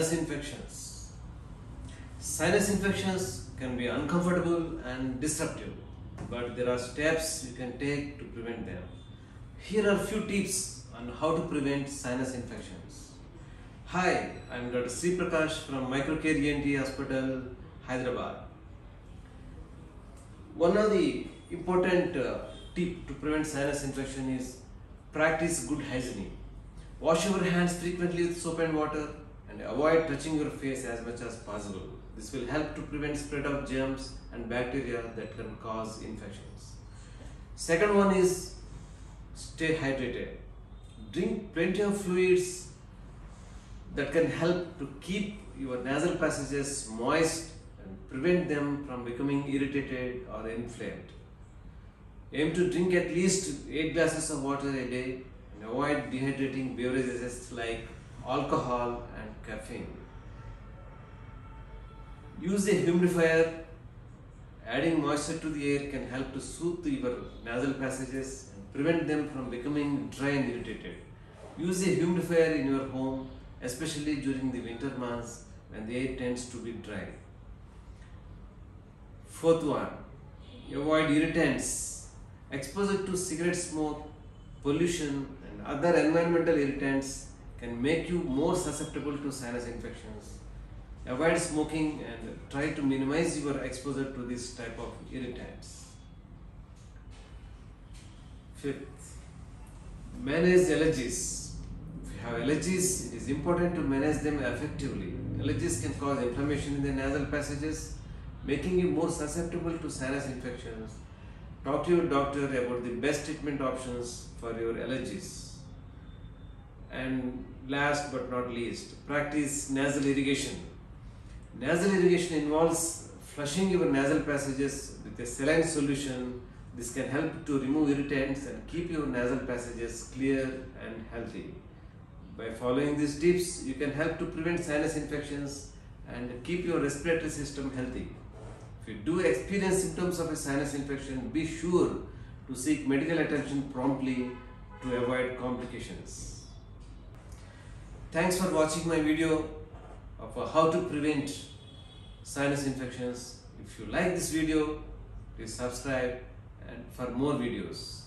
Sinus infections. Sinus infections can be uncomfortable and disruptive, but there are steps you can take to prevent them. Here are a few tips on how to prevent sinus infections. Hi, I am Dr. Sriprakash from MicroCare E.N.T Hospital, Hyderabad. One of the important tips to prevent sinus infection is practice good hygiene. Wash your hands frequently with soap and water and avoid touching your face as much as possible. This will help to prevent spread of germs and bacteria that can cause infections. Second one is stay hydrated. Drink plenty of fluids that can help to keep your nasal passages moist and prevent them from becoming irritated or inflamed. Aim to drink at least 8 glasses of water a day and avoid dehydrating beverages like alcohol and caffeine. Use a humidifier. Adding moisture to the air can help to soothe your nasal passages and prevent them from becoming dry and irritated. Use a humidifier in your home, especially during the winter months when the air tends to be dry. Fourth one, avoid irritants. Exposure to cigarette smoke, pollution and other environmental irritants can make you more susceptible to sinus infections. Avoid smoking and try to minimize your exposure to this type of irritants. Fifth, manage allergies. If you have allergies, it is important to manage them effectively. Allergies can cause inflammation in the nasal passages, making you more susceptible to sinus infections. Talk to your doctor about the best treatment options for your allergies. And last but not least, practice nasal irrigation. Nasal irrigation involves flushing your nasal passages with a saline solution. This can help to remove irritants and keep your nasal passages clear and healthy. By following these tips, you can help to prevent sinus infections and keep your respiratory system healthy. If you do experience symptoms of a sinus infection, be sure to seek medical attention promptly to avoid complications. Thanks for watching my video of how to prevent sinus infections. If you like this video, please subscribe and for more videos.